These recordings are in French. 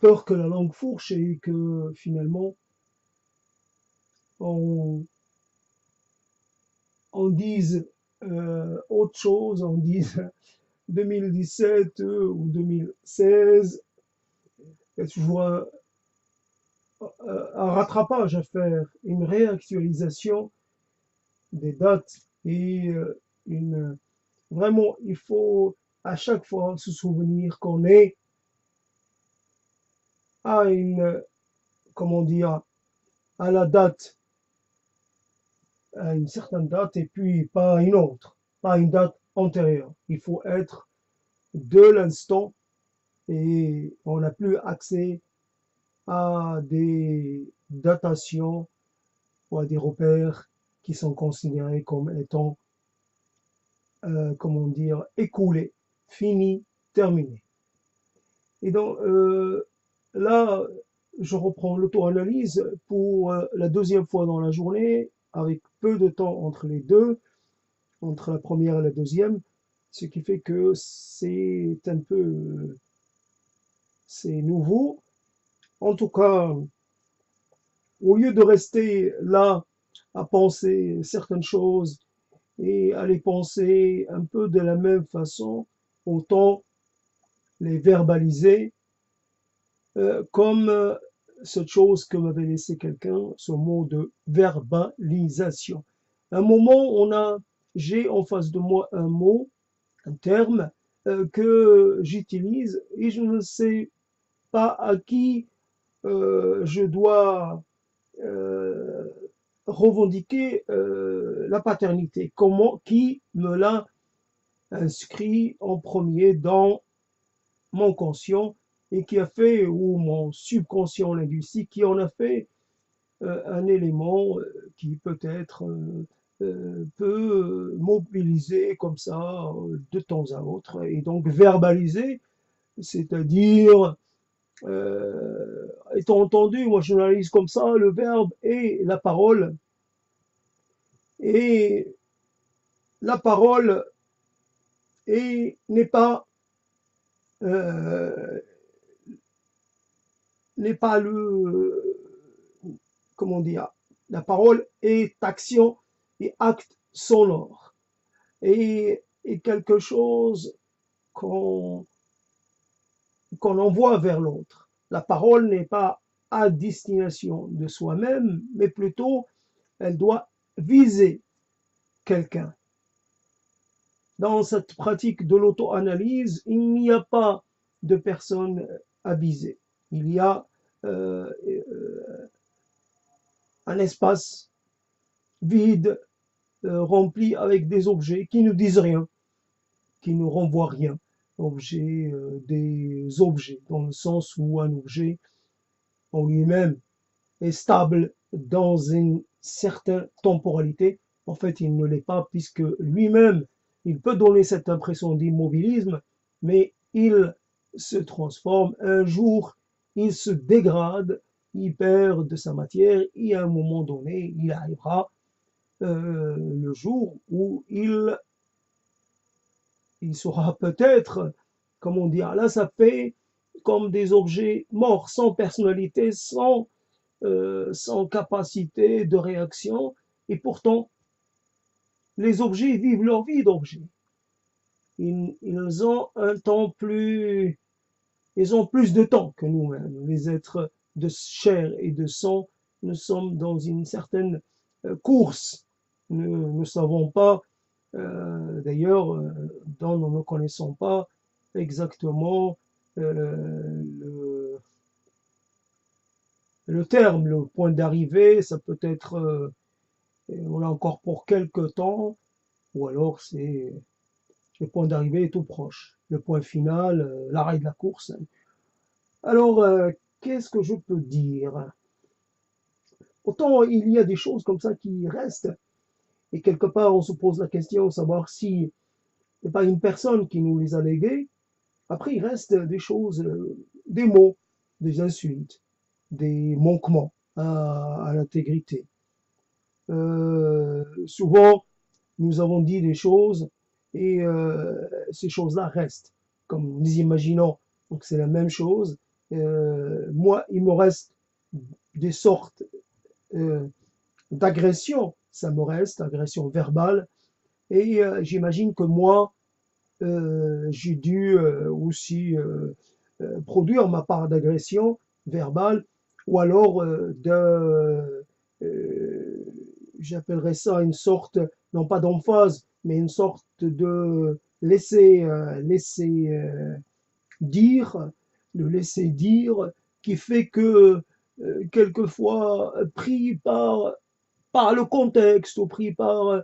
peur que la langue fourche et que finalement on, on dise autre chose, on dise 2017 ou 2016. Il y a toujours un rattrapage à faire, une réactualisation des dates et une vraiment il faut à chaque fois se souvenir qu'on est à une comment dire à la date à une certaine date et puis pas une autre, pas une date antérieure. Il faut être de l'instant et on n'a plus accès à des datations ou à des repères qui sont considérés comme étant, comment dire, écoulés, finis, terminés. Et donc là, je reprends l'auto-analyse pour la deuxième fois dans la journée, avec peu de temps entre les deux, entre la première et la deuxième, ce qui fait que c'est un peu, c'est nouveau. En tout cas, au lieu de rester là à penser certaines choses et à les penser un peu de la même façon, autant les verbaliser comme cette chose que m'avait laissé quelqu'un, ce mot de verbalisation. À un moment, j'ai en face de moi un mot, un terme que j'utilise et je ne sais pas à qui je dois euh, revendiquer la paternité. Comment, qui me l'a inscrit en premier dans mon conscient et qui a fait, ou mon subconscient linguistique, qui en a fait un élément qui peut-être peut mobiliser comme ça de temps à autre et donc verbaliser, c'est-à-dire étant entendu, moi je l'analyse comme ça, le verbe et la parole, et la parole n'est pas euh, n'est pas le comment dire, la parole est action et acte sonore et quelque chose qu'on envoie vers l'autre. La parole n'est pas à destination de soi-même, mais plutôt elle doit viser quelqu'un. Dans cette pratique de l'auto-analyse, il n'y a pas de personne à viser. Il y a un espace vide, rempli avec des objets qui ne disent rien, qui ne renvoient rien. Des objets, dans le sens où un objet en lui-même est stable dans une certaine temporalité. En fait, il ne l'est pas puisque lui-même, il peut donner cette impression d'immobilisme, mais il se transforme. Un jour, il se dégrade, il perd de sa matière et à un moment donné, il arrivera le jour où il sera peut-être, comment dire, là ça fait comme des objets morts, sans personnalité, sans capacité de réaction, et pourtant les objets vivent leur vie d'objets. Ils ont un temps plus, ils ont plus de temps que nous-mêmes. Les êtres de chair et de sang, nous sommes dans une certaine course. Nous ne savons pas, d'ailleurs, dont nous ne connaissons pas exactement le terme, le point d'arrivée. Ça peut être, on a encore pour quelques temps, ou alors c'est le point d'arrivée est tout proche. Le point final, l'arrêt de la course. Alors, qu'est-ce que je peux dire? Autant il y a des choses comme ça qui restent, et quelque part on se pose la question de savoir si c'est pas une personne qui nous les a léguées. Après, il reste des choses, des mots, des insultes, des manquements à l'intégrité. Souvent, nous avons dit des choses et ces choses-là restent, comme nous imaginons. Donc c'est la même chose Moi, il me reste des sortes euh, d'agression, ça me reste, agression verbale, et j'imagine que moi, j'ai dû aussi produire ma part d'agression verbale, ou alors euh, j'appellerais ça une sorte, non pas d'emphase, mais une sorte de laisser dire, le laisser dire, qui fait que quelquefois pris par le contexte, ou pris par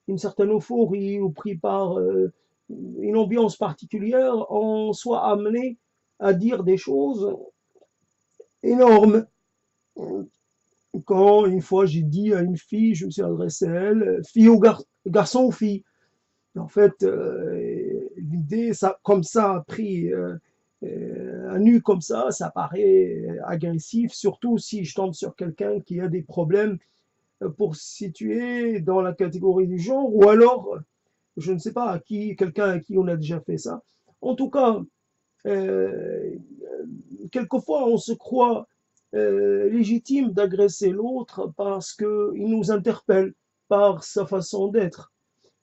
une certaine euphorie, ou pris par une ambiance particulière, on soit amené à dire des choses énormes. Quand une fois j'ai dit à une fille, je me suis adressé à elle, fille ou garçon ou fille. En fait, l'idée, ça, comme ça, a pris un nu comme ça paraît agressif, surtout si je tombe sur quelqu'un qui a des problèmes pour se situer dans la catégorie du genre, ou alors, je ne sais pas, quelqu'un à qui on a déjà fait ça. En tout cas, euh, quelquefois, on se croit légitime d'agresser l'autre parce qu'il nous interpelle par sa façon d'être.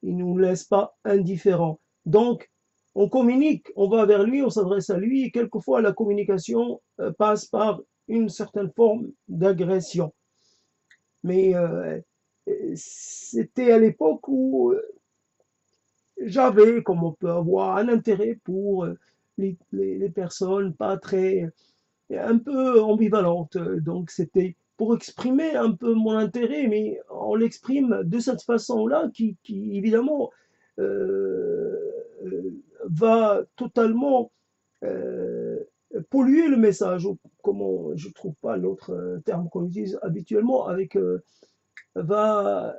Il ne nous laisse pas indifférents. Donc, on communique, on va vers lui, on s'adresse à lui, et quelquefois la communication passe par une certaine forme d'agression. Mais c'était à l'époque où j'avais, comme on peut avoir, un intérêt pour les personnes pas très, un peu ambivalentes. Donc c'était pour exprimer un peu mon intérêt, mais on l'exprime de cette façon-là qui évidemment euh, va totalement euh, polluer le message, ou comment je trouve pas l'autre terme qu'on utilise habituellement, avec va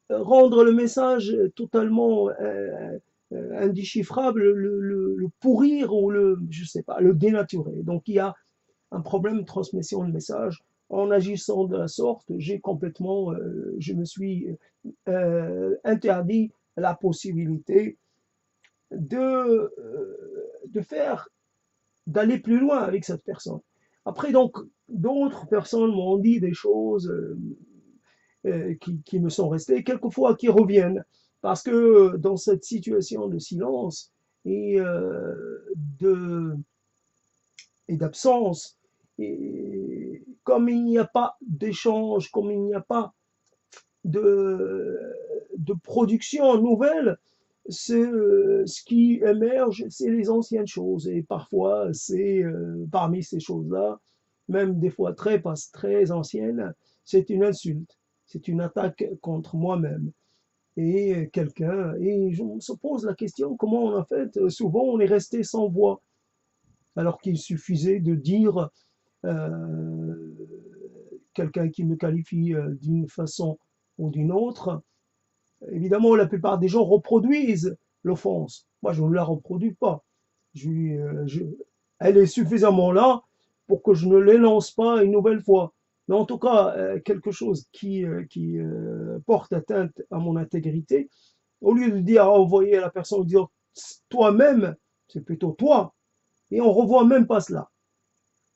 rendre le message totalement indéchiffrable, le pourrir, ou je sais pas, le dénaturer. Donc il y a un problème de transmission de message. En agissant de la sorte, je me suis interdit la possibilité de faire, d'aller plus loin avec cette personne. Après, donc, d'autres personnes m'ont dit des choses qui me sont restées, quelquefois qui reviennent, parce que dans cette situation de silence et de et d'absence, et comme il n'y a pas d'échange, comme il n'y a pas de, de production nouvelle, ce qui émerge, c'est les anciennes choses. Et parfois, c'est parmi ces choses-là, même des fois très anciennes, c'est une insulte, c'est une attaque contre moi-même et quelqu'un. Et on se pose la question, comment on a fait? Souvent, on est resté sans voix, alors qu'il suffisait de dire euh, quelqu'un qui me qualifie d'une façon ou d'une autre. Évidemment, la plupart des gens reproduisent l'offense. Moi, je ne la reproduis pas. Je, elle est suffisamment là pour que je ne l'énonce pas une nouvelle fois. Mais en tout cas, quelque chose qui porte atteinte à mon intégrité, au lieu de dire, envoyer à la personne, dire toi-même, c'est plutôt toi, et on ne revoit même pas cela.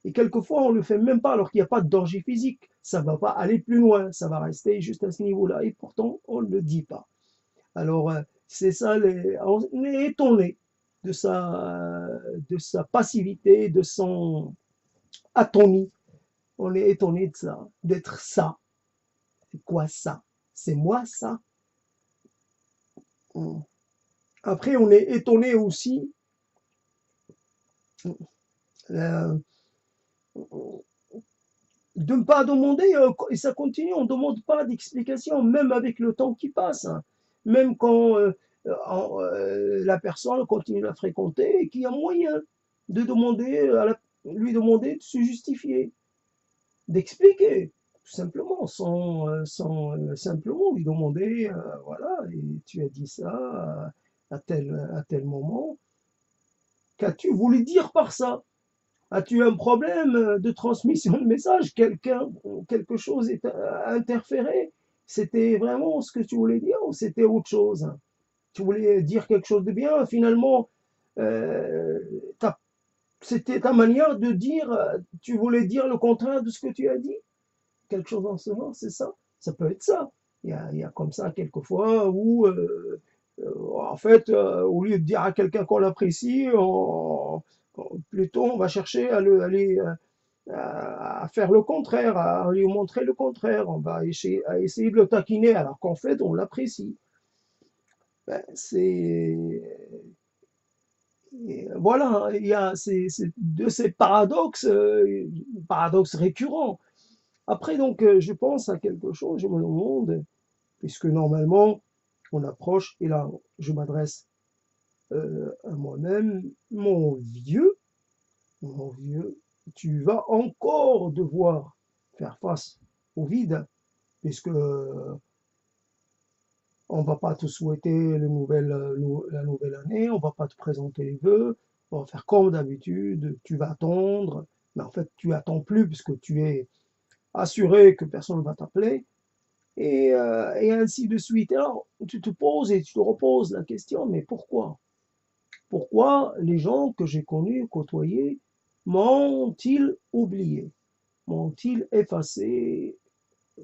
Et quelquefois, on ne le fait même pas alors qu'il n'y a pas de danger physique. Ça ne va pas aller plus loin, ça va rester juste à ce niveau-là. Et pourtant, on ne le dit pas. Alors, c'est ça, on est étonné de sa passivité, de son atonie. On est étonné de ça, d'être ça. C'est quoi ça? C'est moi ça? Après, on est étonné aussi euh, de ne pas demander, et ça continue, on ne demande pas d'explication, même avec le temps qui passe, hein. Même quand la personne continue à fréquenter et qu'il y a moyen de demander lui demander de se justifier, d'expliquer, tout simplement, sans simplement lui demander, voilà, et tu as dit ça à tel moment, qu'as-tu voulu dire par ça? As-tu un problème de transmission de message? Quelque chose est interféré? C'était vraiment ce que tu voulais dire, ou c'était autre chose? Tu voulais dire quelque chose de bien, finalement, euh, t'as C'était ta manière de dire, tu voulais dire le contraire de ce que tu as dit? Quelque chose dans ce genre, c'est ça? Ça peut être ça. Il y a comme ça quelquefois où, en fait, au lieu de dire à quelqu'un qu'on l'apprécie, plutôt on va chercher à faire le contraire, à lui montrer le contraire. On va essayer de le taquiner alors qu'en fait on l'apprécie. Ben, voilà, hein, il y a de ces paradoxes récurrents. Après, donc, je pense à quelque chose, je me demande, puisque normalement, on approche, et là, je m'adresse à moi-même, mon vieux, tu vas encore devoir faire face au vide, puisque on va pas te souhaiter la nouvelle année, on va pas te présenter les vœux, on va faire comme d'habitude, tu vas attendre, mais en fait, tu attends plus, puisque tu es assuré que personne ne va t'appeler, et ainsi de suite. Alors, tu te poses et tu te reposes la question, mais pourquoi? Pourquoi les gens que j'ai connus, côtoyés, m'ont-ils oublié? M'ont-ils effacé,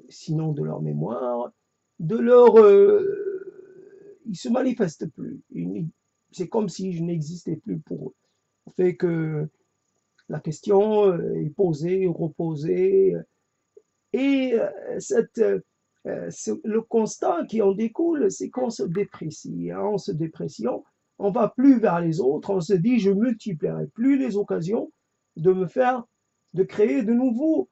sinon de leur mémoire, de leur... ils se manifestent plus. C'est comme si je n'existais plus pour eux. Ça fait que la question est posée, reposée, et le constat qui en découle, c'est qu'on se déprécie. Hein. En se dépréciant, on va plus vers les autres, on se dit je multiplierai plus les occasions de me faire, de créer de nouvelles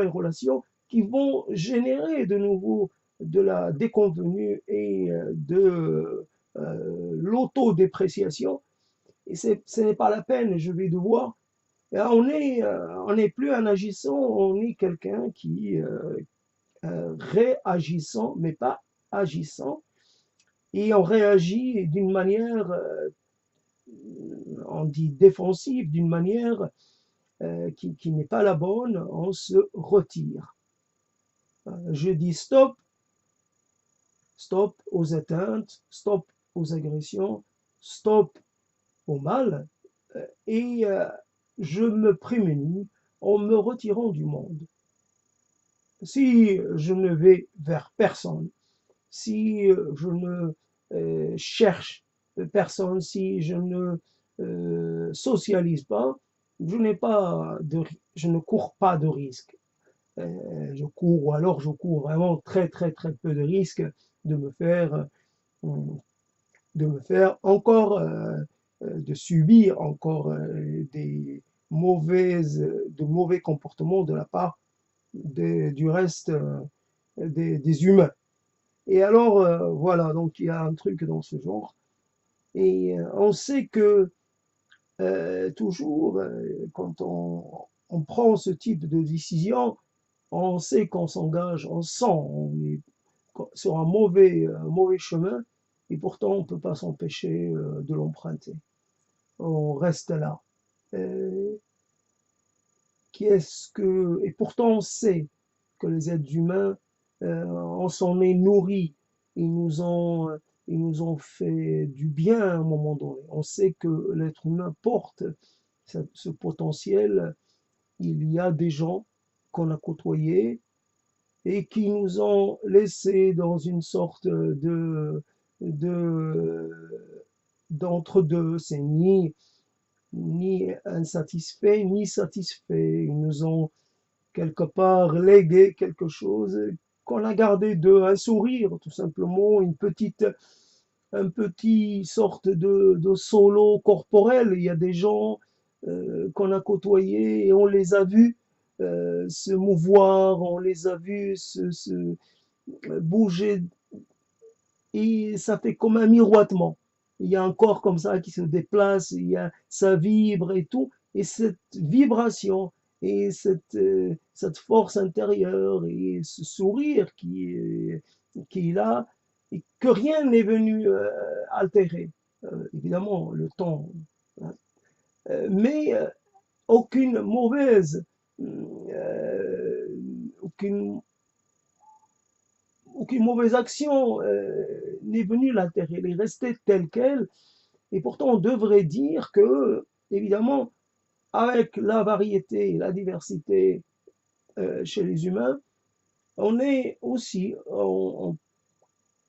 relations qui vont générer de nouveau de la déconvenue et de l'autodépréciation. Et ce n'est pas la peine, je vais devoir on n'est plus un agissant, on est quelqu'un qui réagissant, mais pas agissant, et on réagit d'une manière, on dit défensive, d'une manière qui n'est pas la bonne, on se retire. Je dis stop, stop aux atteintes, stop aux agressions, stop au mal, et je me prémunis en me retirant du monde. Si je ne vais vers personne, si je ne cherche personne, si je ne socialise pas, je ne cours pas de risque. Je cours, ou alors je cours vraiment très très très peu de risques de me faire, encore, de subir encore de mauvais comportements de la part du reste des humains. Et alors, voilà, donc il y a un truc dans ce genre. Et on sait que toujours, quand on prend ce type de décision, on sait qu'on s'engage, on sent, on est sur un mauvais chemin, et pourtant on ne peut pas s'empêcher de l'emprunter. On reste là. Euh, et pourtant on sait que les êtres humains, on s'en est nourris, ils nous ont, ils nous ont fait du bien à un moment donné. On sait que l'être humain porte ce potentiel. Il y a des gens qu'on a côtoyés et qui nous ont laissés dans une sorte de d'entre-deux. C'est ni insatisfait ni satisfait. Ils nous ont quelque part légué quelque chose qu'on a gardé d'eux, un sourire tout simplement, un petit sorte de solo corporel. Il y a des gens qu'on a côtoyés et on les a vus se mouvoir, on les a vus se bouger, et ça fait comme un miroitement. Il y a un corps comme ça qui se déplace, ça vibre et tout, et cette vibration et cette force intérieure et ce sourire qui est là, et que rien n'est venu altérer. Évidemment, le temps, hein, mais aucune euh, aucune mauvaise action n'est venue l'altérer, elle est restée telle qu'elle. Et pourtant, on devrait dire que évidemment, avec la variété, la diversité chez les humains, on est aussi en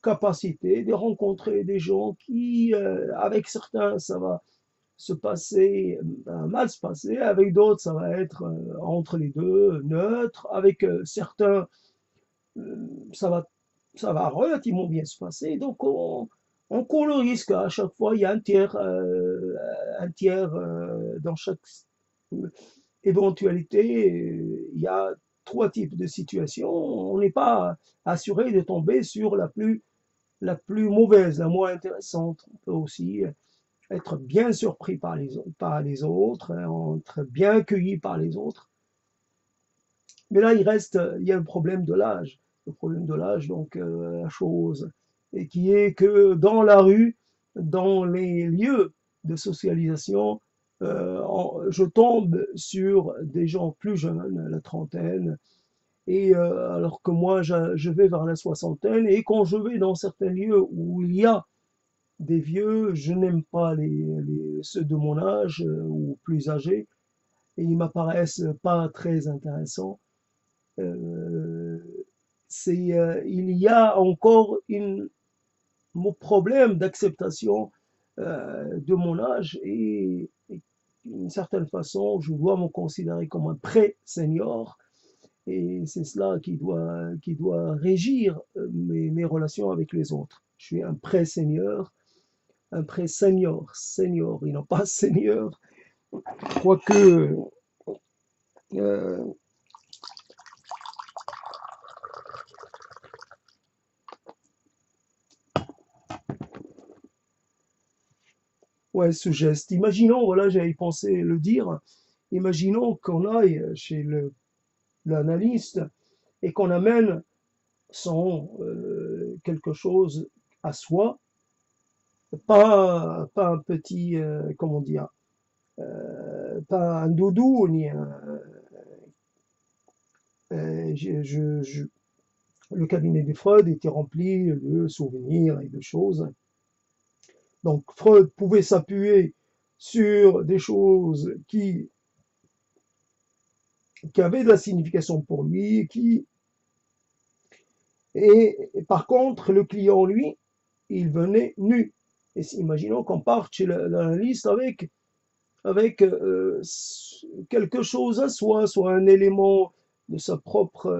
capacité de rencontrer des gens qui, avec certains, ça va se passer, mal se passer, avec d'autres, ça va être entre les deux, neutre, avec certains, euh, ça va, ça va relativement bien se passer. Donc, on court le risque. À chaque fois, il y a un tiers dans chaque éventualité. Il y a trois types de situations. On n'est pas assuré de tomber sur la plus mauvaise, la moins intéressante. On peut aussi être bien surpris par les autres, être bien accueilli par les autres. Mais là, il y a le problème de l'âge. Le problème de l'âge, donc, la chose, et qui est que dans la rue, dans les lieux de socialisation, je tombe sur des gens plus jeunes, la trentaine, et alors que moi, je vais vers la soixantaine, et quand je vais dans certains lieux où il y a des vieux, je n'aime pas ceux de mon âge ou plus âgés, et ils m'apparaissent pas très intéressants. Euh, il y a encore mon problème d'acceptation de mon âge et d'une certaine façon, je dois me considérer comme un pré-senior et c'est cela qui doit régir mes relations avec les autres. Je suis un pré-senior, senior, et non pas senior, quoique euh, ouais, ce geste. Imaginons, voilà, j'avais pensé le dire, imaginons qu'on aille chez l'analyste et qu'on amène quelque chose à soi, pas un petit, comment dire, pas un doudou, ni un, le cabinet de Freud était rempli de souvenirs et de choses. Donc Freud pouvait s'appuyer sur des choses qui avaient de la signification pour lui, et par contre, le client, lui, il venait nu. Et imaginons qu'on parte chez l'analyste avec quelque chose à soi, soit un élément de son propre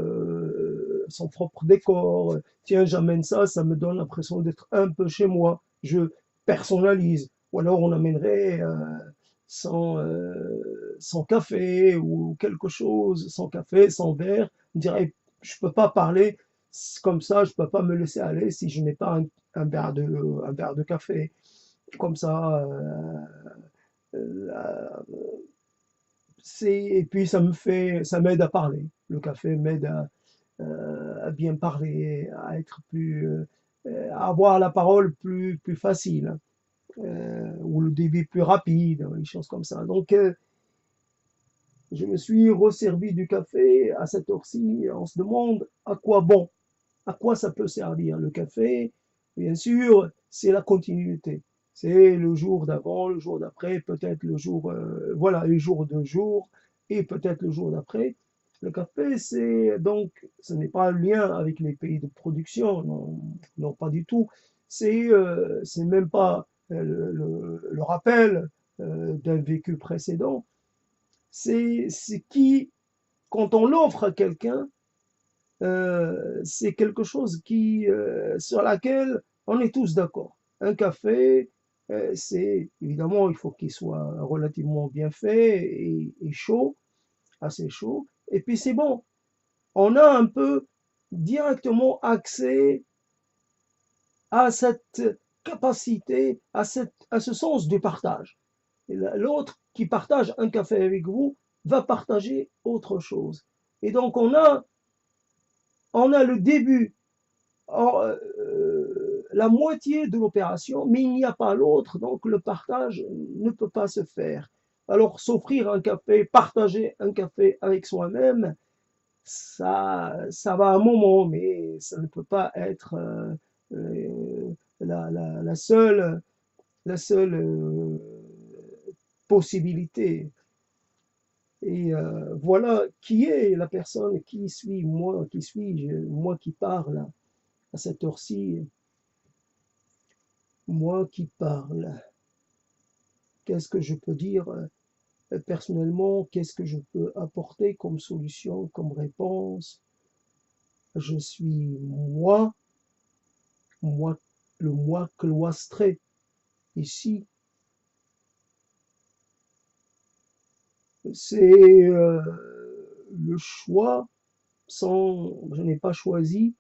décor. Tiens, j'amène ça, ça me donne l'impression d'être un peu chez moi. Je personnalise. Ou alors on amènerait sans café ou quelque chose, sans café, sans verre. On dirait, je peux pas parler comme ça, je peux pas me laisser aller si je n'ai pas un verre de café. Comme ça, et puis ça m'aide à parler. Le café m'aide à bien parler, à être à avoir la parole plus facile, ou le débit plus rapide, des choses comme ça. Donc, je me suis resservi du café à cette heure-ci. On se demande à quoi bon, à quoi ça peut servir. Le café, bien sûr, c'est la continuité. C'est le jour d'avant, le jour d'après, peut-être le jour, voilà, les jours de jour et peut-être le jour d'après. Le café, c'est donc, ce n'est pas un lien avec les pays de production, non, non pas du tout. C'est même pas le rappel d'un vécu précédent. C'est qui, quand on l'offre à quelqu'un, c'est quelque chose sur laquelle on est tous d'accord. Un café, c'est évidemment, il faut qu'il soit relativement bien fait et chaud, assez chaud. Et puis c'est bon, on a un peu directement accès à cette capacité, à ce sens du partage. L'autre qui partage un café avec vous va partager autre chose. Et donc on a le début, la moitié de l'opération, mais il n'y a pas l'autre, donc le partage ne peut pas se faire. Alors s'offrir un café, partager un café avec soi-même, ça va un moment, mais ça ne peut pas être la seule possibilités. Et voilà qui est la personne, qui suis-je, moi qui parle à cette heure-ci, moi qui parle. Qu'est-ce que je peux dire personnellement? Qu'est-ce que je peux apporter comme solution, comme réponse? Je suis moi, moi, le moi cloistré ici. C'est le choix sans, je n'ai pas choisi.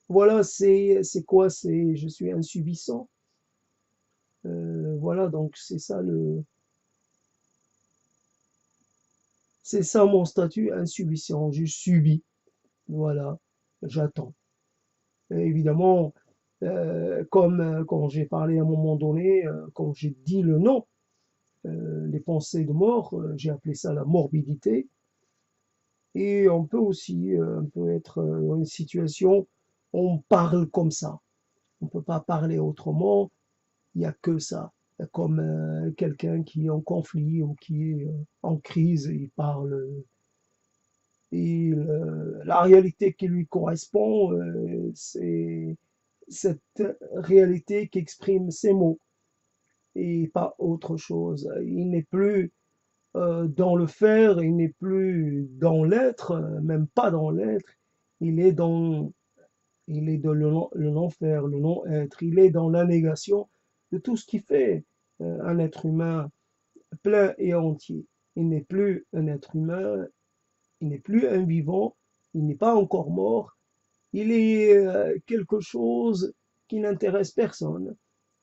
Voilà, c'est quoi? C'est je suis un subissant. Voilà, donc c'est ça mon statut, un subissant. Je subis. Voilà, j'attends. Et évidemment, comme quand j'ai parlé à un moment donné, quand j'ai dit le nom, les pensées de mort, j'ai appelé ça la morbidité. Et on peut aussi, on peut être dans une situation, on parle comme ça. On peut pas parler autrement. Il y a que ça. Comme quelqu'un qui est en conflit ou qui est en crise, il parle. Et la réalité qui lui correspond, c'est cette réalité qui exprime ses mots et pas autre chose. Il n'est plus dans le faire, il n'est plus dans l'être, même pas dans l'être. Il est dans, il est dans le non-faire, le non-être. Il est dans la négation de tout ce qui fait un être humain plein et entier. Il n'est plus un être humain, il n'est plus un vivant, il n'est pas encore mort. Il est quelque chose qui n'intéresse personne.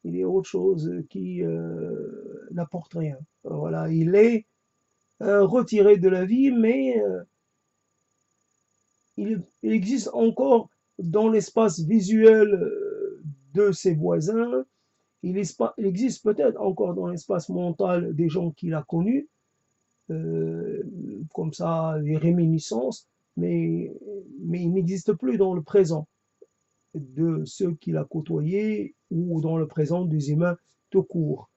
Il est autre chose qui n'apporte rien. Voilà, il est retiré de la vie, mais il existe encore dans l'espace visuel de ses voisins. Il existe peut-être encore dans l'espace mental des gens qu'il a connus, euh, comme ça, des réminiscences, mais, mais il n'existe plus dans le présent de ceux qu'il a côtoyés ou dans le présent des humains tout court.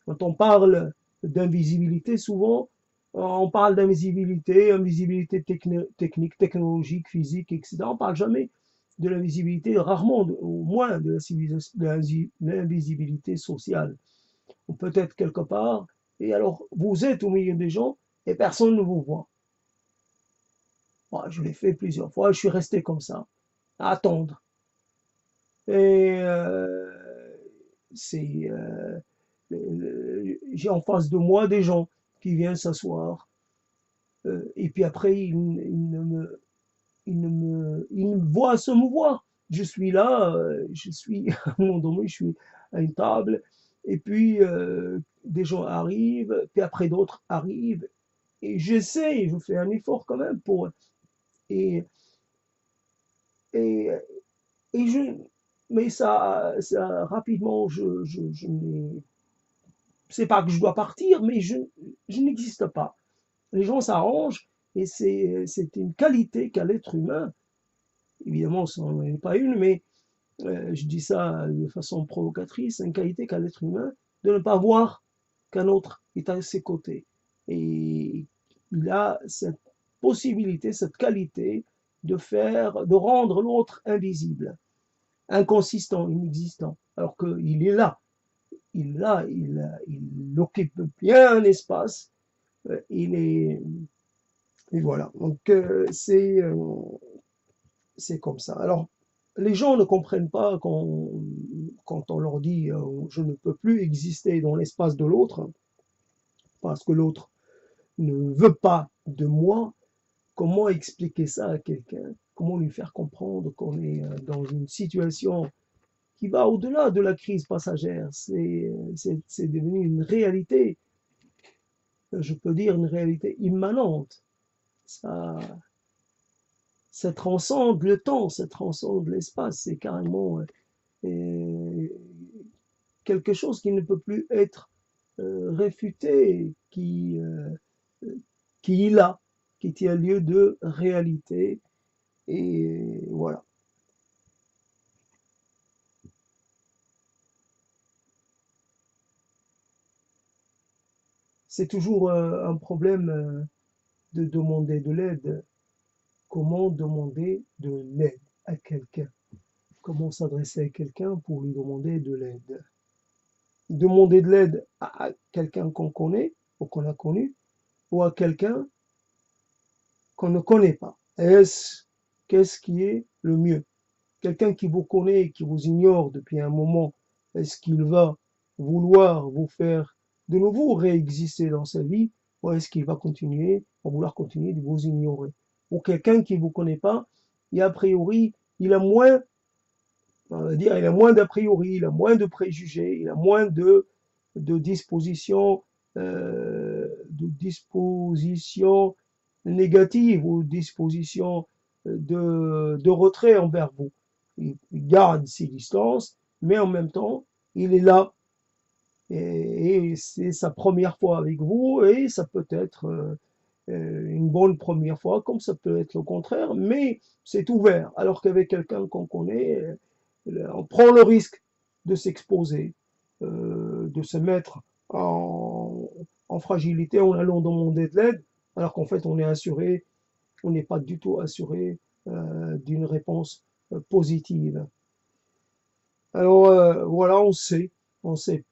Quand on parle d'invisibilité, souvent, on parle d'invisibilité, invisibilité technique, technologique, physique, etc. On ne parle jamais de l'invisibilité, rarement, au moins de l'invisibilité sociale. On peut être quelque part, et alors vous êtes au milieu des gens, et personne ne vous voit. Moi, je l'ai fait plusieurs fois, je suis resté comme ça, à attendre. Et c'est j'ai en face de moi des gens qui viennent s'asseoir. Et puis après, ils me voient se mouvoir. Je suis là, je suis à un moment donné, je suis à une table, et puis des gens arrivent, puis après d'autres arrivent, et j'essaie, je fais un effort quand même pour et et, et je mais ça rapidement, je n'ai c'est pas que je dois partir, mais je n'existe pas. Les gens s'arrangent et c'est une qualité qu'a l'être humain. Évidemment, ce n'en est pas une, mais je dis ça de façon provocatrice, c'est une qualité qu'a l'être humain de ne pas voir qu'un autre est à ses côtés. Et il a cette possibilité, cette qualité de rendre l'autre invisible, inconsistant, inexistant, alors qu'il est là. Il occupe bien un espace. Il est, et voilà. Donc c'est comme ça. Alors les gens ne comprennent pas quand on leur dit je ne peux plus exister dans l'espace de l'autre parce que l'autre ne veut pas de moi. Comment expliquer ça à quelqu'un? Comment lui faire comprendre qu'on est dans une situation qui va au-delà de la crise passagère? C'est devenu une réalité, je peux dire une réalité immanente. Ça, ça transcende le temps, ça transcende l'espace. C'est carrément euh, quelque chose qui ne peut plus être réfuté, qui est là, qui tient lieu de réalité. Et voilà. c'est toujours un problème de demander de l'aide. Comment demander de l'aide à quelqu'un? Comment s'adresser à quelqu'un pour lui demander de l'aide? Demander de l'aide à quelqu'un qu'on connaît ou qu'on a connu ou à quelqu'un qu'on ne connaît pas. Qu'est-ce qui est le mieux? Quelqu'un qui vous connaît et qui vous ignore depuis un moment, est-ce qu'il va vouloir vous faire de nouveau réexister dans sa vie ou est-ce qu'il va continuer, à vouloir continuer de vous ignorer? Ou quelqu'un qui ne vous connaît pas et a priori, il a moins, on va dire, il a moins d'a priori, il a moins de préjugés, il a moins de dispositions, négatives ou dispositions de retrait envers vous. Il garde ses distances, mais en même temps, il est là. Et c'est sa première fois avec vous, et ça peut être une bonne première fois, comme ça peut être le contraire, mais c'est ouvert. Alors qu'avec quelqu'un qu'on connaît, on prend le risque de s'exposer, de se mettre en fragilité en allant demander de l'aide, alors qu'en fait on est assuré, on n'est pas du tout assuré d'une réponse positive. Alors voilà, on sait, on sait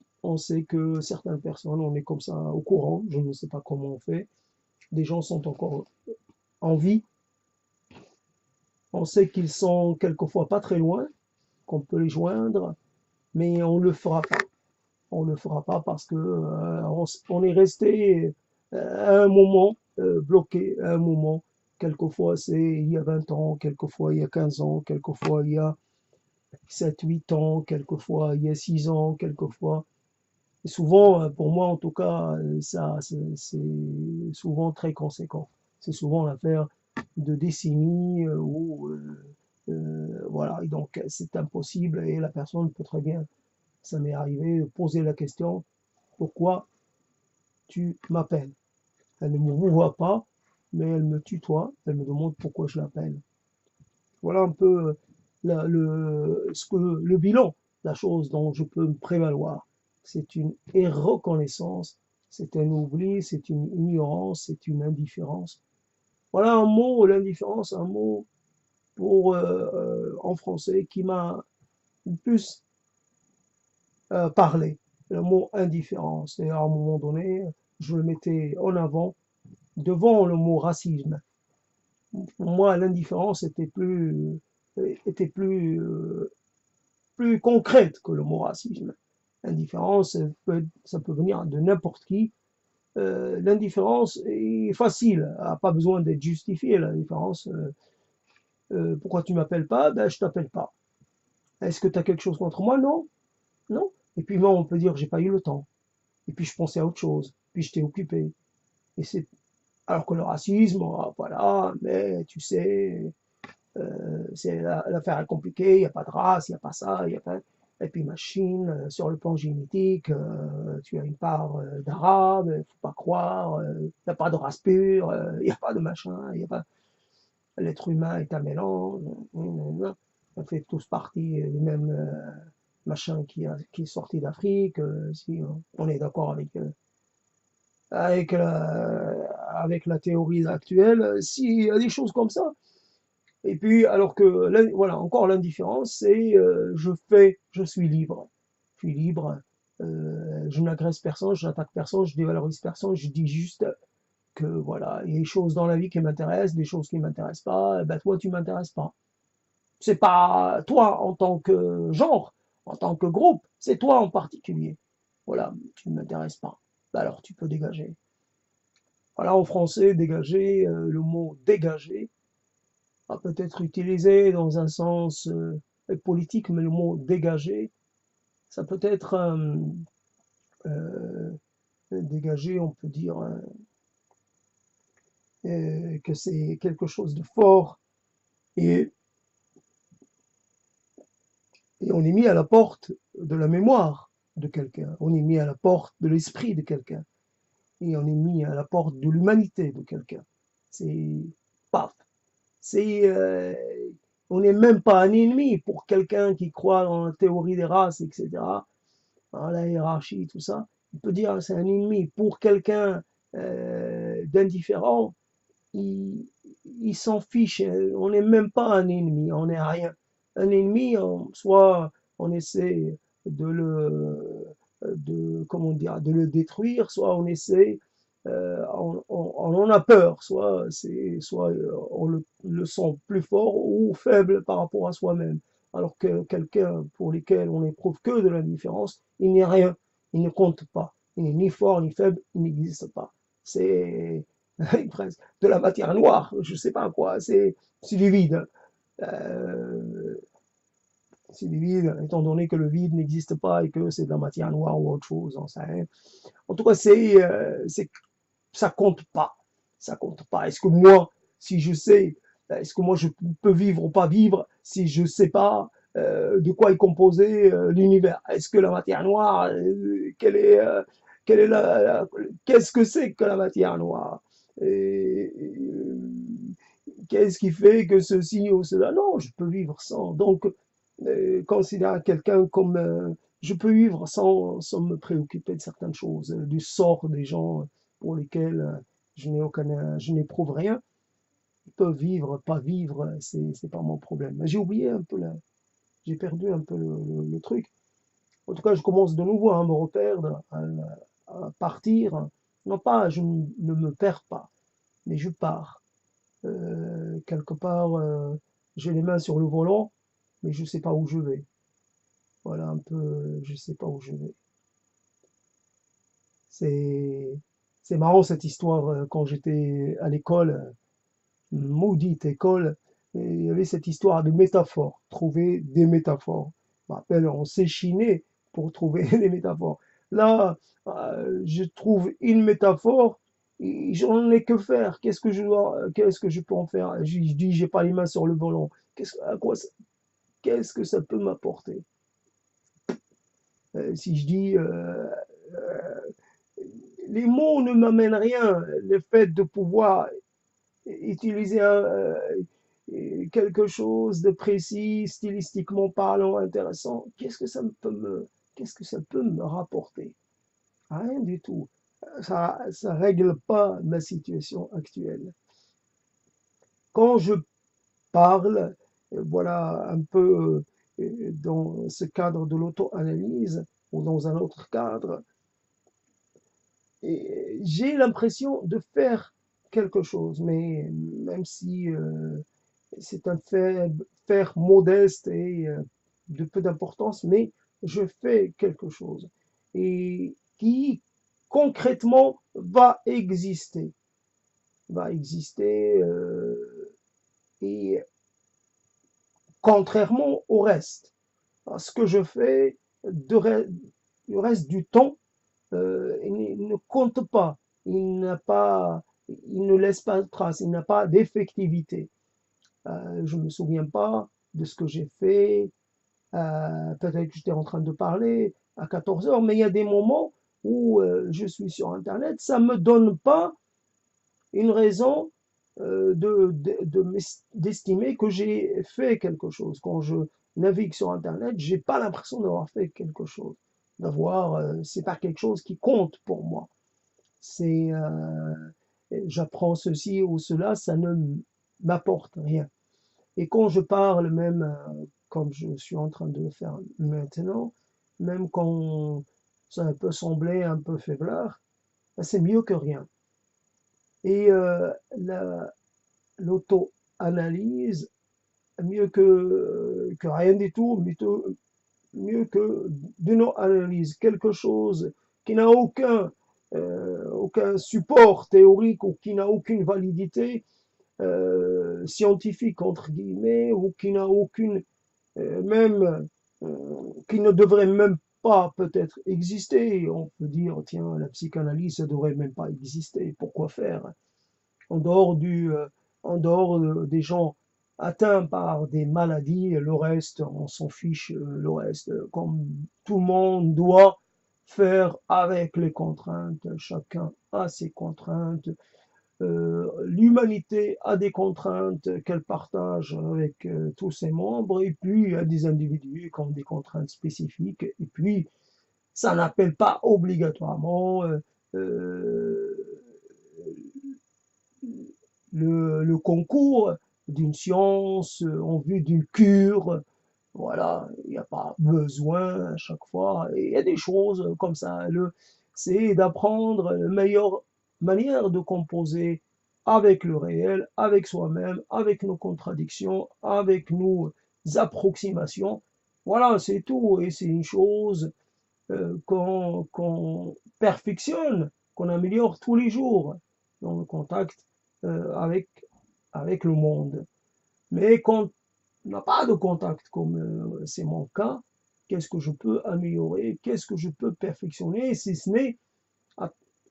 que certaines personnes, on est comme ça au courant, je ne sais pas comment on fait, des gens sont encore en vie, on sait qu'ils sont quelquefois pas très loin, qu'on peut les joindre, mais on ne le fera pas. On ne le fera pas parce que on est resté à un moment bloqué, à un moment. Quelquefois c'est il y a 20 ans, quelquefois il y a 15 ans, quelquefois il y a 7, 8 ans, quelquefois il y a 6 ans, quelquefois. Et souvent, pour moi en tout cas, ça c'est souvent très conséquent. C'est souvent l'affaire de décennies où voilà, et donc c'est impossible et la personne peut très bien, ça m'est arrivé, de poser la question, pourquoi tu m'appelles? Elle ne me voit pas, mais elle me tutoie, elle me demande pourquoi je l'appelle. Voilà un peu le bilan, la chose dont je peux me prévaloir. C'est une reconnaissance, c'est un oubli, c'est une ignorance, c'est une indifférence. Voilà un mot, l'indifférence, un mot pour en français qui m'a le plus parlé. Le mot indifférence. Et à un moment donné, je le mettais en avant devant le mot racisme. Pour moi, l'indifférence était plus concrète que le mot racisme. L'indifférence, ça peut venir de n'importe qui. L'indifférence est facile, n'a pas besoin d'être justifiée. L'indifférence, pourquoi tu m'appelles pas? Ben, je t'appelle pas. Est-ce que tu as quelque chose contre moi? Non, non. Et puis moi, on peut dire j'ai pas eu le temps. Et puis je pensais à autre chose. Puis j'étais occupé. Et c'est alors que le racisme, voilà, mais tu sais, c'est l'affaire est compliquée, il n'y a pas de race, il n'y a pas ça, il n'y a pas. Et puis machine, sur le plan génétique, tu as une part d'arabe, il ne faut pas croire, il n'y a pas de race pure, il n'y a pas de machin, il n'y a pas. L'être humain est un mélange, on fait tous partie du même machin qui est sorti d'Afrique, si on est d'accord avec la théorie actuelle, s'il y a des choses comme ça. Et puis, alors que, voilà, encore l'indifférence, c'est je suis libre. Je suis libre, je n'agresse personne, je n'attaque personne, je dévalorise personne, je dis juste que, voilà, il y a des choses dans la vie qui m'intéressent, des choses qui ne m'intéressent pas, et ben toi, tu m'intéresses pas. C'est pas toi en tant que genre, en tant que groupe, c'est toi en particulier. Voilà, tu ne m'intéresses pas. Ben alors, tu peux dégager. Voilà, en français, dégager, le mot dégager a peut-être utilisé dans un sens politique, mais le mot dégager, ça peut être dégager, on peut dire que c'est quelque chose de fort et, et on est mis à la porte de la mémoire de quelqu'un, on est mis à la porte de l'esprit de quelqu'un et on est mis à la porte de l'humanité de quelqu'un. C'est paf, c'est on n'est même pas un ennemi pour quelqu'un qui croit dans la théorie des races, etc., dans la hiérarchie, tout ça. on peut dire c'est un ennemi. Pour quelqu'un d'indifférent, il, il s'en fiche. On n'est même pas un ennemi, on n'est rien. Un ennemi, soit on essaie de comment dire, de le détruire, soit on essaie, on en a peur, soit on le sent plus fort ou faible par rapport à soi-même. Alors que quelqu'un pour lequel on n'éprouve que de l'indifférence, il n'est rien, il ne compte pas. Il n'est ni fort ni faible, il n'existe pas. C'est presque de la matière noire, je sais pas quoi, c'est du vide. Euh, c'est du vide, étant donné que le vide n'existe pas et que c'est de la matière noire ou autre chose, on sait rien. En tout cas, ça compte pas. Ça compte pas. Est-ce que moi, si je sais, est-ce que moi je peux vivre ou pas vivre si je sais pas de quoi est composé l'univers? Est-ce que la matière noire, quelle est qu'est-ce que c'est que la matière noire? Qu'est-ce qui fait que ceci ou cela? Non, je peux vivre sans. Donc, considérer quelqu'un comme je peux vivre sans me préoccuper de certaines choses, du sort des gens pour lesquels je n'éprouve rien. Ils peuvent vivre, pas vivre, c'est pas mon problème. J'ai oublié un peu j'ai perdu un peu le truc. En tout cas, je commence de nouveau à me reperdre, à partir. Non pas, je ne me perds pas, mais je pars. Quelque part, j'ai les mains sur le volant, mais je sais pas où je vais. Voilà un peu, je sais pas où je vais. C'est, c'est marrant cette histoire quand j'étais à l'école, maudite école, et il y avait cette histoire de métaphores, trouver des métaphores. Je me rappelle, on s'échinait pour trouver des métaphores. Là, je trouve une métaphore, et j'en ai que faire. Qu'est-ce que je peux en faire? Je dis, j'ai pas les mains sur le volant. Qu'est-ce que ça peut m'apporter? Si je dis, les mots ne m'amènent rien. Le fait de pouvoir utiliser quelque chose de précis, stylistiquement parlant, intéressant, qu'est-ce que ça peut me rapporter? Rien du tout. Ça règle pas ma situation actuelle. Quand je parle, voilà un peu dans ce cadre de l'auto-analyse ou dans un autre cadre, et j'ai l'impression de faire quelque chose, mais même si c'est un faire modeste et de peu d'importance, mais je fais quelque chose et qui concrètement va exister et contrairement au reste, à ce que je fais du reste du temps, il ne compte pas, il ne laisse pas de trace, il n'a pas d'effectivité. Je ne me souviens pas de ce que j'ai fait. Peut-être que j'étais en train de parler à 14 heures, mais il y a des moments où je suis sur Internet, ça ne me donne pas une raison d'estimer que j'ai fait quelque chose. Quand je navigue sur Internet, j'ai pas l'impression d'avoir fait quelque chose, c'est pas quelque chose qui compte pour moi. C'est, j'apprends ceci ou cela, ça ne m'apporte rien. Et quand je parle, même comme je suis en train de le faire maintenant, même quand ça peut sembler un peu faiblard, ben, c'est mieux que rien. Et l'auto-analyse, que rien du tout, mieux que de non-analyse, quelque chose qui n'a aucun support théorique ou qui n'a aucune validité scientifique, entre guillemets, ou qui n'a aucune même qui ne devrait même pas peut-être exister. On peut dire, tiens, la psychanalyse ne devrait même pas exister. Pourquoi faire? En dehors en dehors des gens atteints par des maladies, le reste, on s'en fiche, le reste, comme tout le monde doit faire avec les contraintes, chacun a ses contraintes, l'humanité a des contraintes qu'elle partage avec tous ses membres, et puis il y a des individus qui ont des contraintes spécifiques, et puis Ça n'appelle pas obligatoirement euh, le concours d'une science en vue d'une cure. Voilà, il n'y a pas besoin à chaque fois. Et il y a des choses comme ça. C'est d'apprendre la meilleure manière de composer avec le réel, avec soi-même, avec nos contradictions, avec nos approximations. Voilà, c'est tout. Et c'est une chose qu'on perfectionne, qu'on améliore tous les jours dans le contact avec, avec le monde. Mais quand on n'a pas de contact, comme c'est mon cas, qu'est-ce que je peux améliorer, qu'est-ce que je peux perfectionner, si ce n'est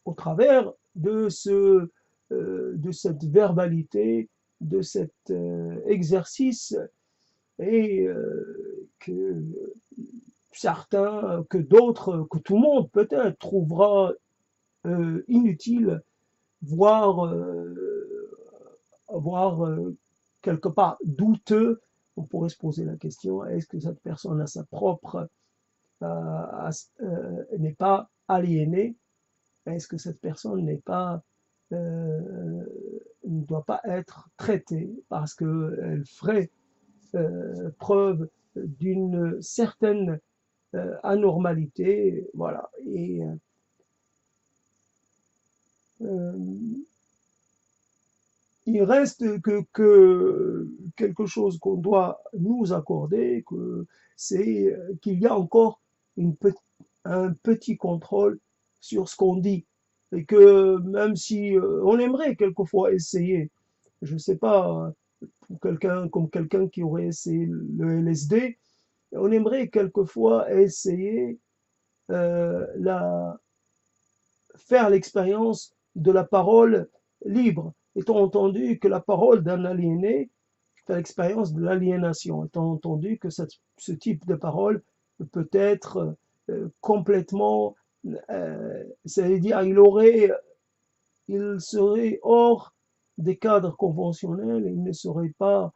au travers de cette verbalité, de cet exercice, et que certains, que d'autres, que tout le monde peut-être trouvera inutile, voire, voire quelque part douteux. On pourrait se poser la question, est-ce que cette personne a sa propre, n'est pas aliénée? Est-ce que cette personne n'est pas, ne doit pas être traitée parce qu'elle ferait preuve d'une certaine anormalité, voilà. Et euh, il reste que quelque chose qu'on doit nous accorder, que c'est qu'il y a encore une un petit contrôle sur ce qu'on dit. Et que même si on aimerait quelquefois essayer, je ne sais pas, pour quelqu'un comme quelqu'un qui aurait essayé le LSD, on aimerait quelquefois essayer la, faire l'expérience de la parole libre, étant entendu que la parole d'un aliéné fait l'expérience de l'aliénation, étant entendu que ce type de parole peut être complètement, c'est-à-dire il serait hors des cadres conventionnels, il ne serait pas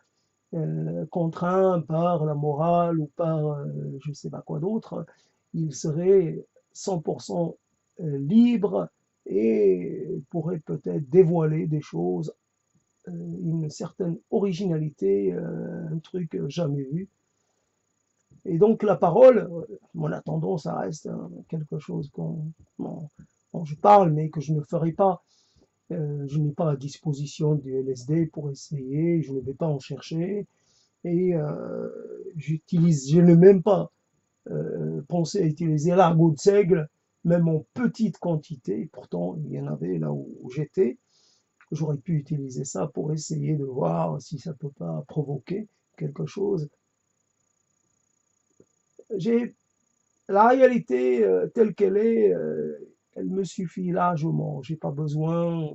contraint par la morale ou par je ne sais pas quoi d'autre, il serait 100% libre et pourrait peut-être dévoiler des choses, une certaine originalité, un truc jamais vu. Et donc la parole, en attendant, ça reste quelque chose dont je parle, mais que je ne ferai pas. Je n'ai pas à disposition du LSD pour essayer, je ne vais pas en chercher. Et je n'ai même pas pensé à utiliser l'argot de seigle, même en petite quantité. Pourtant, il y en avait là où j'étais. J'aurais pu utiliser ça pour essayer de voir si ça peut pas provoquer quelque chose. J'ai la réalité telle qu'elle est, elle me suffit largement. J'ai pas besoin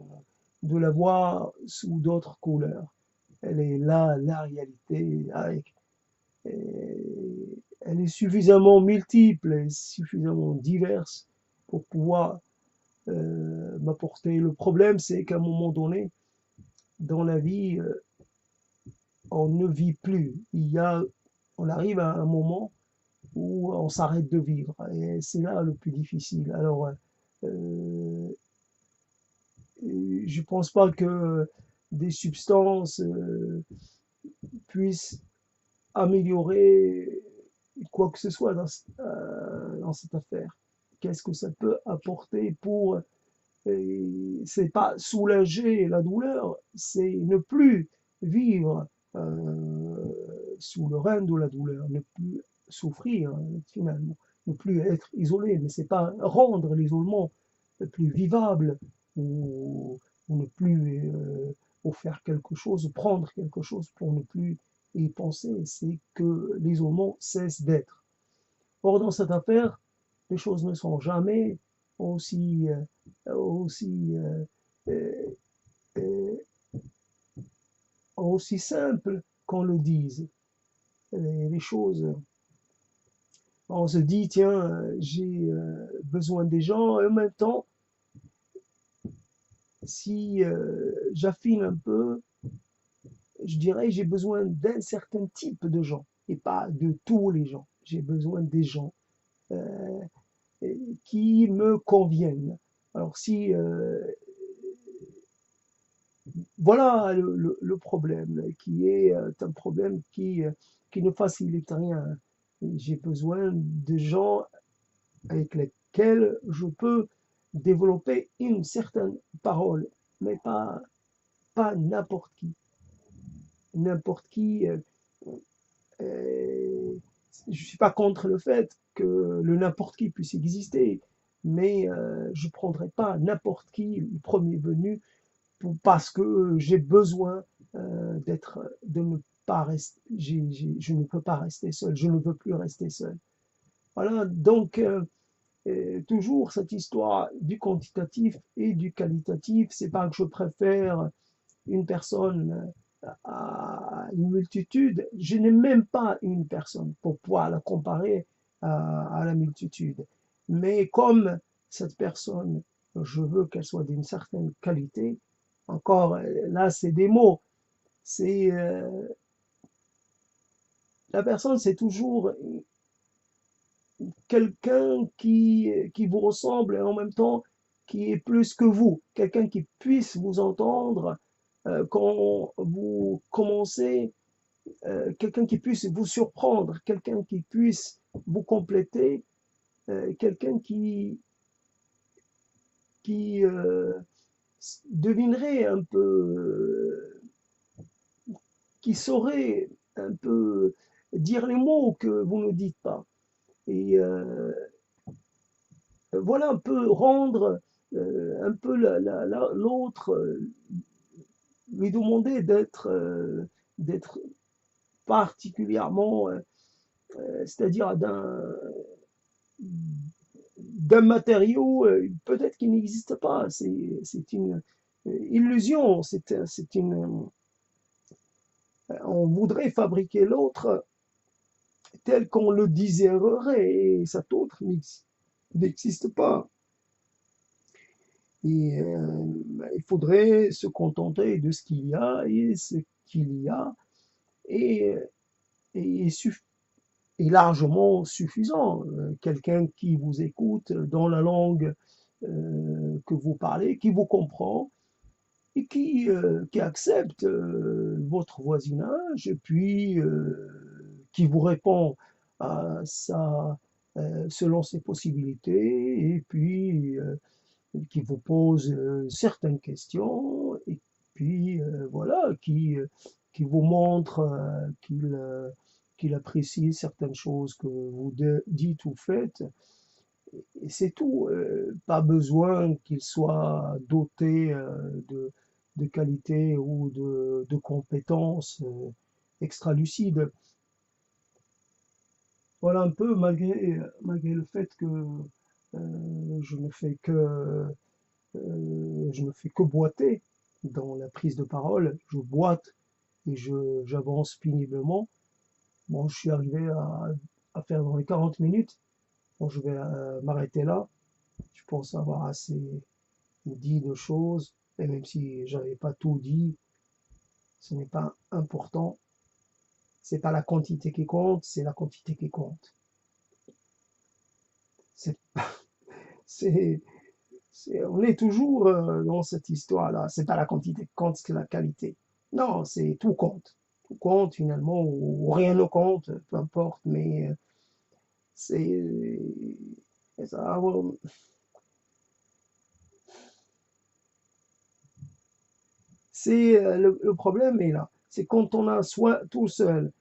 de la voir sous d'autres couleurs. Elle est là, la réalité, avec elle est suffisamment multiple et suffisamment diverse pour pouvoir m'apporter. Le problème, c'est qu'à un moment donné, dans la vie, on ne vit plus. On arrive à un moment où on s'arrête de vivre. Et c'est là le plus difficile. Alors, je pense pas que des substances puissent améliorer quoi que ce soit dans cette affaire. Qu'est-ce que ça peut apporter pour c'est pas soulager la douleur, c'est ne plus vivre sous le règne de la douleur, ne plus souffrir finalement, ne plus être isolé, mais c'est pas rendre l'isolement plus vivable ou ne plus ou faire quelque chose, prendre quelque chose pour ne plus y penser, c'est que l'isolement cesse d'être. Or, dans cette affaire, les choses ne sont jamais aussi, aussi, euh, aussi simples qu'on le dise. Les choses, on se dit, tiens, j'ai besoin des gens, et en même temps, si j'affine un peu, je dirais, j'ai besoin d'un certain type de gens, et pas de tous les gens. J'ai besoin des gens qui me conviennent. Alors si voilà le problème, qui est un problème qui ne facilite rien. J'ai besoin de gens avec lesquels je peux développer une certaine parole, mais pas n'importe qui. N'importe qui. Euh, je ne suis pas contre le fait que le n'importe qui puisse exister, mais je ne prendrai pas n'importe qui, le premier venu, parce que j'ai besoin de ne pas rester, je ne peux pas rester seul, je ne veux plus rester seul. Voilà, donc toujours cette histoire du quantitatif et du qualitatif, c'est pas que je préfère une personne à une multitude, je n'ai même pas une personne pour pouvoir la comparer à la multitude. Mais comme cette personne, je veux qu'elle soit d'une certaine qualité, encore là, c'est des mots. C'est la personne, c'est toujours quelqu'un qui vous ressemble et en même temps qui est plus que vous, quelqu'un qui puisse vous entendre quand vous commencez, quelqu'un qui puisse vous surprendre, quelqu'un qui puisse vous compléter, quelqu'un qui devinerait un peu, qui saurait un peu dire les mots que vous ne dites pas. Et voilà un peu rendre un peu l'autre, lui demander d'être particulièrement, c'est-à-dire d'un matériau peut-être qui n'existe pas. C'est une illusion. C'est une, on voudrait fabriquer l'autre tel qu'on le désirerait et cet autre n'existe pas. Et il faudrait se contenter de ce qu'il y a et ce qu'il y a est, est, est largement suffisant. Quelqu'un qui vous écoute dans la langue que vous parlez, qui vous comprend et qui accepte votre voisinage et puis qui vous répond à selon ses possibilités et puis qui vous pose certaines questions et puis voilà, qui vous montre qu'il apprécie certaines choses que vous dites ou faites. Et c'est tout. Pas besoin qu'il soit doté de qualités ou de compétences extra-lucides. Voilà un peu, malgré le fait que je ne fais je ne fais que boiter dans la prise de parole. Je boite et j'avance péniblement. Bon, je suis arrivé à faire dans les 40 minutes. Bon, je vais m'arrêter là. Je pense avoir assez dit de choses. Et même si j'avais pas tout dit, ce n'est pas important. C'est pas la quantité qui compte, c'est la quantité qui compte. C'est, c'est, on est toujours dans cette histoire-là. C'est pas la quantité qui compte, c'est la qualité. Non, c'est tout compte. Tout compte finalement, ou rien ne compte, peu importe, mais c'est ça. C'est le problème est là. C'est quand on a soi tout seul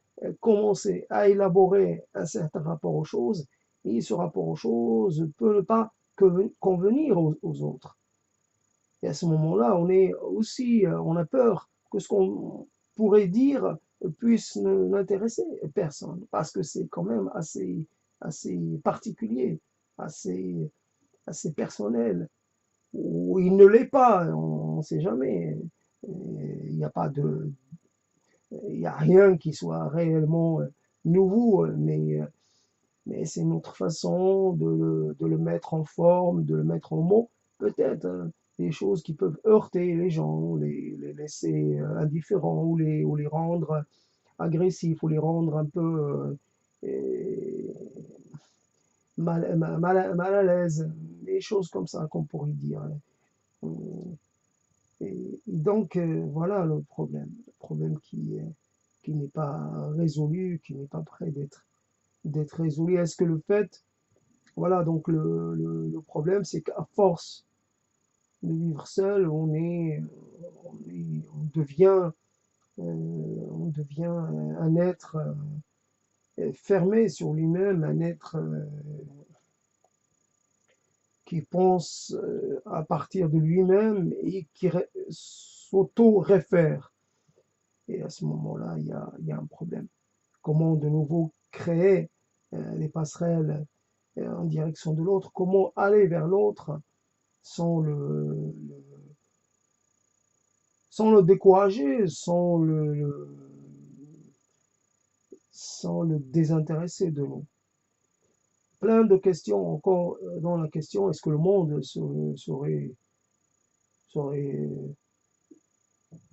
commencé à élaborer un certain rapport aux choses, et ce rapport aux choses peut ne pas convenir aux autres. Et à ce moment-là, on est aussi, on a peur que ce qu'on pourrait dire puisse n'intéresser personne, parce que c'est quand même assez particulier, assez, assez personnel, ou il ne l'est pas, on ne sait jamais. Il n'y a pas de, il n'y a rien qui soit réellement nouveau, mais c'est notre façon de le mettre en forme, de le mettre en mots, peut-être des choses qui peuvent heurter les gens, les laisser indifférents ou les rendre agressifs ou les rendre un peu mal à l'aise, des choses comme ça qu'on pourrait dire. Et donc, voilà le problème qui n'est pas résolu, qui n'est pas prêt d'être résolu. Est-ce que le fait, voilà, donc le problème, c'est qu'à force de vivre seul, on devient, on devient un être fermé sur lui-même, un être qui pense à partir de lui-même et qui s'auto-réfère. Et à ce moment-là, il y a un problème. Comment de nouveau créer les passerelles en direction de l'autre? Comment aller vers l'autre sans sans le décourager, sans le désintéresser de nous? Plein de questions encore dans la question, est-ce que le monde serait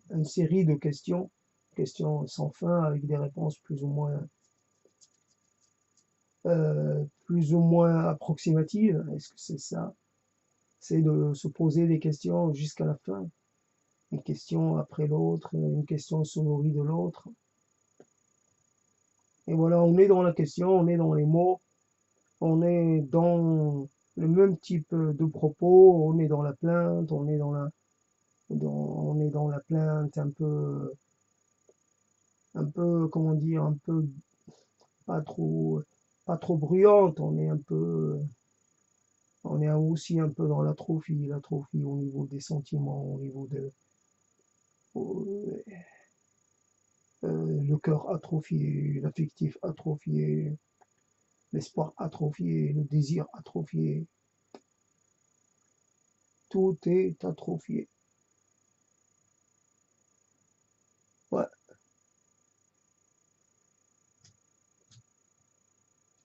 une série de questions, questions sans fin avec des réponses plus ou moins approximatives. Est-ce que c'est ça? C'est de se poser des questions jusqu'à la fin, une question après l'autre, une question se nourrit de l'autre. Et voilà, on est dans la question, on est dans les mots, on est dans le même type de propos, on est dans la plainte, on est dans la plainte un peu, comment dire, un peu pas trop, pas trop bruyante, on est aussi un peu dans l'atrophie au niveau des sentiments, au niveau euh, le cœur atrophié, l'affectif atrophié, l'espoir atrophié, le désir atrophié, tout est atrophié.